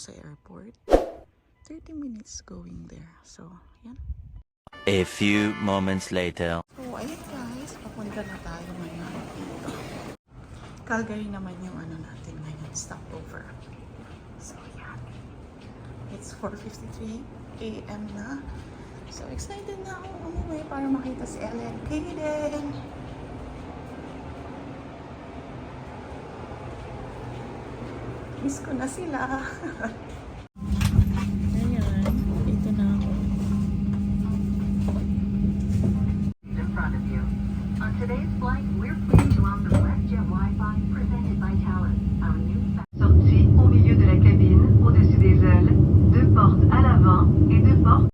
Sa airport, 30 minutes going there. So, yan. A few moments later. So, ayun guys, papunta na tayo ngayon dito. Calgary naman yung ano natin ngayon, stopover. So, yan. It's 4:53 AM na. So, excited na ako umuwi para makita si Ellen Kaden. Miss ko na sila. Ayan, dito na ako. In front of you. On today's flight, we're pleased to offer WestJet Wi-Fi presented by Thales. Our new sortie au milieu de la cabine, au-dessus des ailes, 2 portes à l'avant et 2 portes.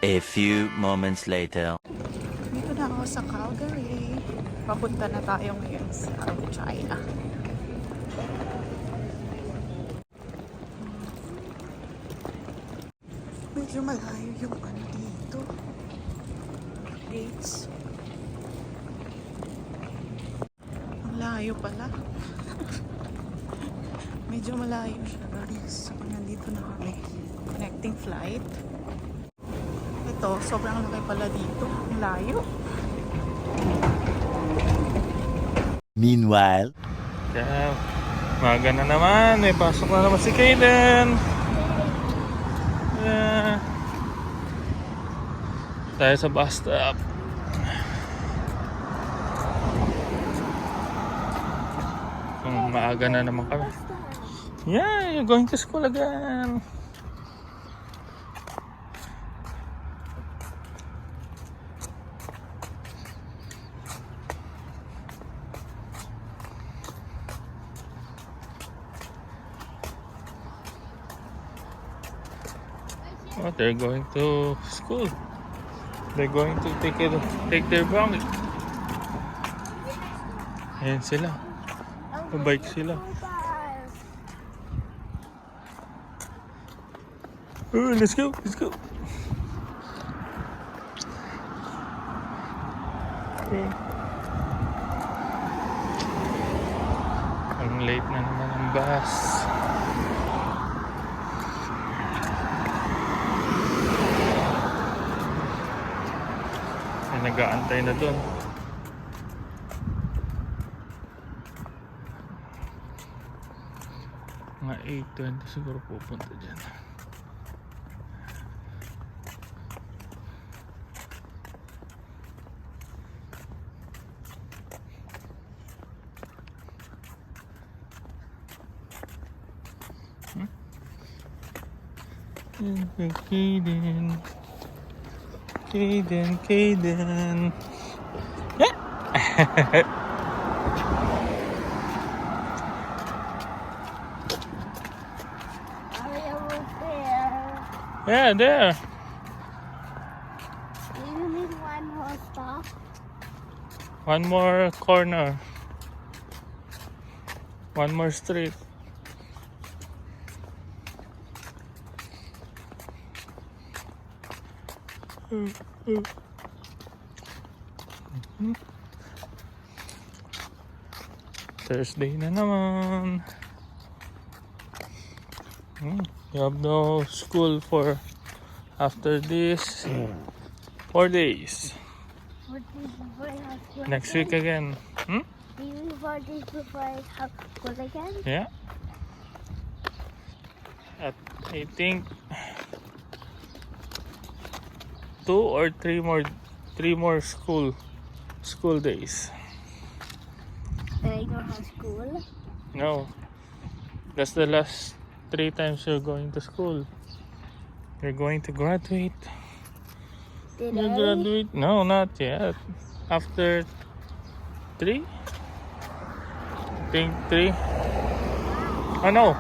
A few moments later. Dito na ako sa Calgary. Papunta na tayo ngayon sa China. Medyo malayo yung ano dito. Gates. Ang layo pala. Medyo malayo siya guys. So, nandito na kami. Connecting flight. Ito, sobrang laki pala dito. Ang layo. Meanwhile. Yeah, maga na naman. May pasok na naman si Kaden. Yeah. Tayo sa bus stop. Maaga na naman kami. Yeah, you're going to school again. Oh, they're going to school. They're going to take their brownie. Ayan sila. Bike sila. Oh, let's go. Let's go. Ang late na naman ang bus. Ay, nag-aantay na dun. Mga 8:20 siguro pupunta dyan. Kaden. Yeah. Yeah, there. Do you need one more stop? One more corner. One more street. Thursday na naman. You have no school for after this 4 days. What is before I have school Next again? week again. Do you need 4 days before I have school again? Yeah. At I think 2 or 3 more school days. And I don't have school? No. That's the last 3 times you're going to school. You're going to graduate. Did You I? graduate? No, not yet. After 3? I think 3. Oh no.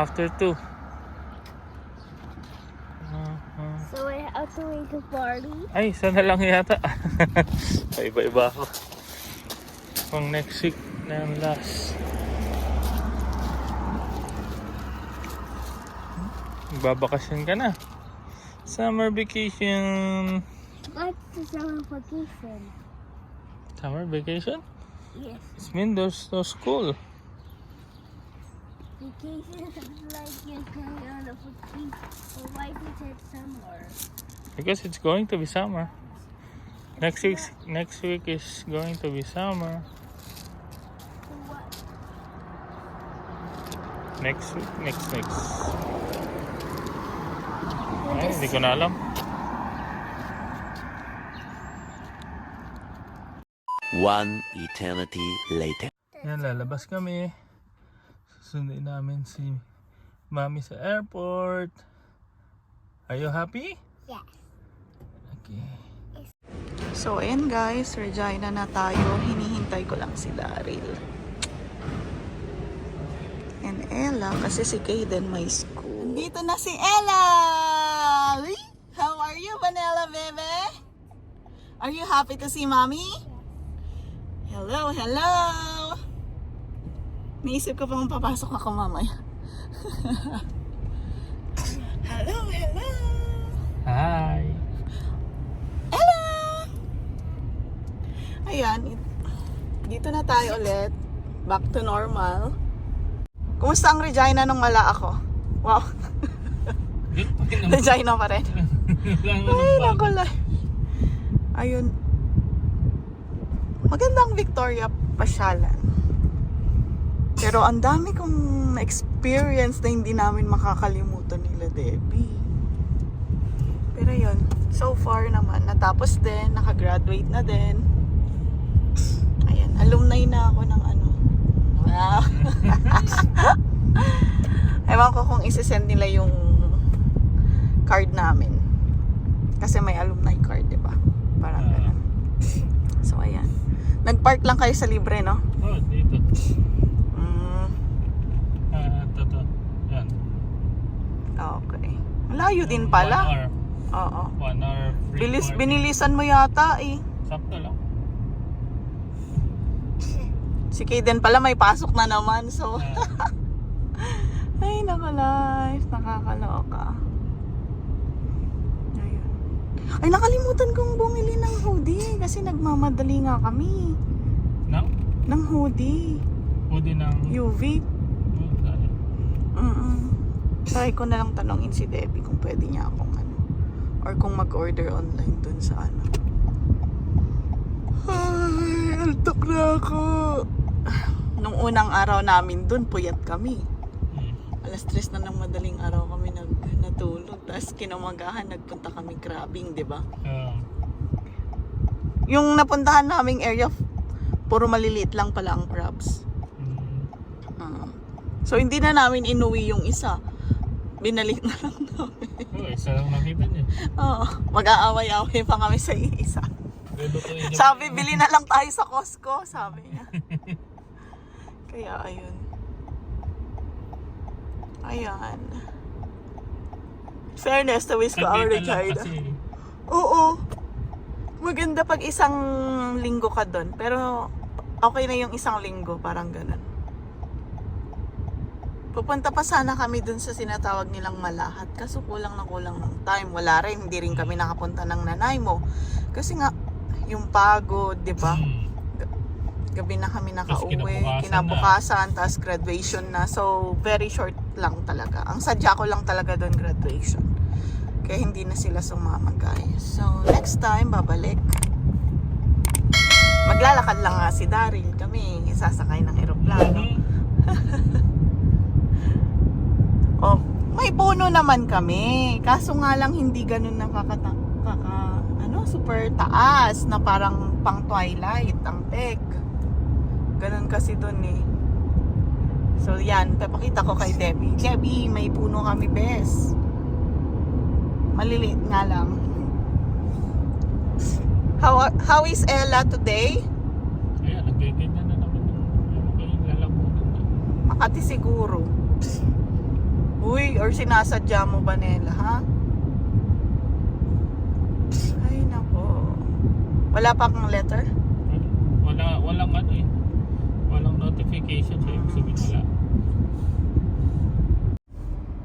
After 2. So I have to wait to party? Ay, isa na lang yata. Iba-iba ako. Pang next week na yung last. Magbabakasyon ka na. Summer vacation. What's the summer vacation? Summer vacation? Yes. It means there's no school. Vacation is like you're going on a vacation. So why did it summer? Because it's going to be summer. Next week is going to be summer. So what? Next week, next. Ay, hindi ko na alam. One eternity later. Yan, lalabas kami. Susundin namin si Mami sa airport. Are you happy? Yes. Okay. So, ayan guys, Regina na tayo. Hinihintay ko lang si Daryl. And Ella, kasi si Kaden may school. Dito na si Ella! How are you, Vanilla Bebe? Are you happy to see Mommy? Hello, hello! Naisip ko pang papasok ako mamaya. Hello, hello! Hi! Hello! Ayan, dito na tayo ulit. Back to normal. Kumusta ang Regina nung wala ako? Wow. Regina pa rin. Ay, naku lang. Ayun. Magandang Victoria pasyalan. Pero ang dami kong experience na hindi namin makakalimutan nila Debbie. Pero yun, so far naman, natapos din, nakagraduate na din. Ayan, alumni na ako ng ano. Wow. Ewan ko kung isi-send nila yung card namin. Kasi may alumni card, di ba? Parang ganun. So, ayan. Nag-park lang kayo sa libre, no? Oh, dito. Mm, Ito. Yan. okay. Malayo din 1 pala. hour. Oo. 1 hour free parking. Binilisan mo yata eh. Sakto lang. Si Kaden pala may pasok na naman. So, Ah, ay naka-live. Nakakaloka. Ayun. Ay nakalimutan kong bumili ng hoodie. Kasi nagmamadali nga kami. nang? Ng hoodie. Pwede ng... UV. Try ko na lang tanongin si Debbie kung pwede niya akong ano. Or kung mag-order online dun sa ano. Ay, altok na ako. Nung unang araw namin dun, puyat kami. Alas 3 na ng madaling araw kami natulog. Tapos kinamagahan, nagpunta kami crabbing, di ba? Yung napuntahan naming area, puro maliliit lang pala ang crabs. So hindi na namin inuwi yung isa. Binalik na lang namin. Isa lang nakita niya. Oo, mag-aaway-aaway pa kami sa isa. Lulutuin niya. Sabi, bili na lang tayo sa Costco, sabi niya. Kaya ayun. Ayan. Fairness to wish ko Saglit our na lang Richard. kasi. Oo. Maganda pag isang linggo ka doon. Pero okay na yung isang linggo, parang ganun. Pupunta pa sana kami dun sa sinatawag nilang Malahat. Kaso kulang na kulang ng time. Wala rin, hindi rin kami nakapunta ng nanay mo. Kasi nga, yung pagod, di ba? Gabi na kami nakauwi. Kinabukasan, tapos graduation na. So, very short lang talaga. Ang sadya ko lang talaga doon graduation. Kaya hindi na sila sumama, guys. So, next time, babalik. Maglalakad lang nga si Daryl. Kami, sasakay ng eroplano. Oh, may puno naman kami. Kaso nga lang hindi ganun super taas na parang pang twilight ang peg. Ganun kasi dun eh. So yan, papakita ko kay Debbie. Debbie, may puno kami, bes. Maliliit nga lang. How is Ella today? Kaya nagganyan na naman yung lalamunan na. Makati siguro. Uy, or sinasadya mo ba nila, ha? Ay, nako. Wala pa kang letter? Walang ano eh. Walang notification. So, ibig sabihin wala.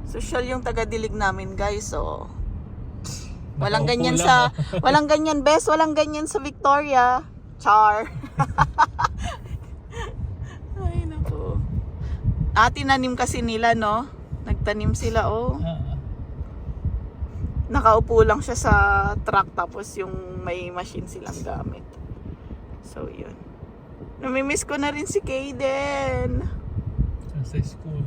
Social yung taga-dilig namin, guys, so. Walang Nakaupo ganyan lang, sa, walang ganyan, bes, walang ganyan sa Victoria. Char. Ay, nako. Tinanim kasi nila, no? Nagtanim sila, oh. Nakaupo lang siya sa truck tapos yung may machine silang gamit. So, yun. Namimiss ko na rin si Kaden. Sa school.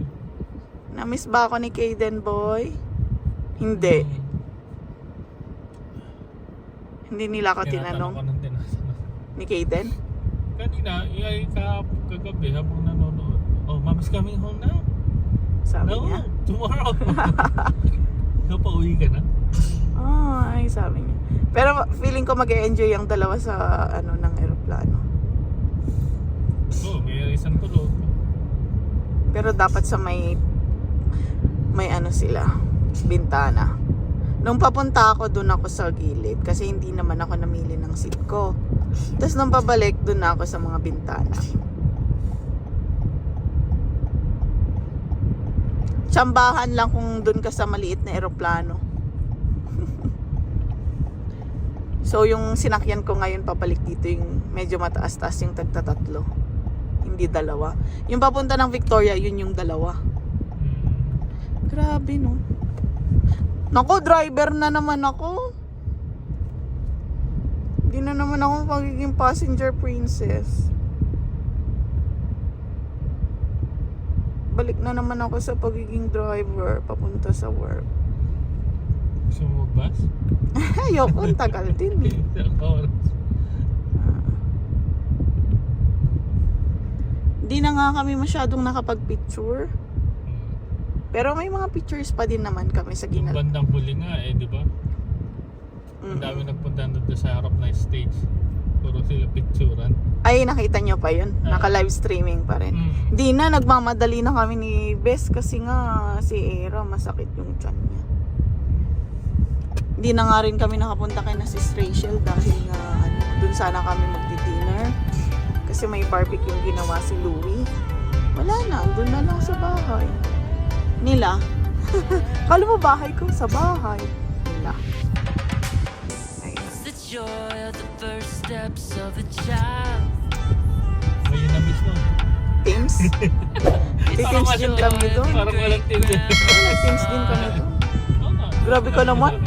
Namiss ba ako ni Kaden, boy? Hindi. Hindi nila ako tinanong. Ko ng tinatanong. Ni Kaden? Kanina, kagabi habang nanonood. Oh, mamiss coming home now? Sabi No, niya. tomorrow. Napauwi ka na? Ay, sabi niya. Pero feeling ko mag-e-enjoy ang dalawa sa ano ng eroplano. Oo, may isang tulog. Pero dapat sa may ano sila, bintana. Nung papunta ako, dun ako sa gilid kasi hindi naman ako namili ng seat ko. Tapos nung pabalik, dun ako sa mga bintana. Tsambahan lang kung dun ka sa maliit na eroplano. So yung sinakyan ko ngayon pabalik dito yung medyo mataas-taas yung tagtatatlo. Hindi dalawa. Yung papunta ng Victoria, yun yung dalawa. Grabe, no? Nako, driver na naman ako. Hindi na naman ako magiging passenger princess. Balik na naman ako sa pagiging driver papunta sa work. Gusto mo bus? Ayoko, ang tagal din eh. Isang oras. Hindi na nga kami masyadong nakapag-picture. Pero may mga pictures pa din naman kami sa Yung ginal. bandang huli nga eh, di ba? Ang dami nagpunta doon sa harap na stage. Puro sila picturean. Ay, nakita nyo pa yun? Naka-live streaming pa rin. Di na, nagmamadali na kami ni Bes kasi nga si Era masakit yung tiyan niya. Hindi na nga rin kami nakapunta kay na Sis Rachel dahil nga dun sana kami magdi-dinner. Kasi may barbecue yung ginawa si Louie. Wala na, dun na lang sa bahay. Nila. Kala mo bahay ko sa bahay. Nila. The joy of the first steps of a child. May yun na-miss mo. Teams? Teams din kami doon. Parang walang tindi. Teams din kami doon. Grabe ka naman.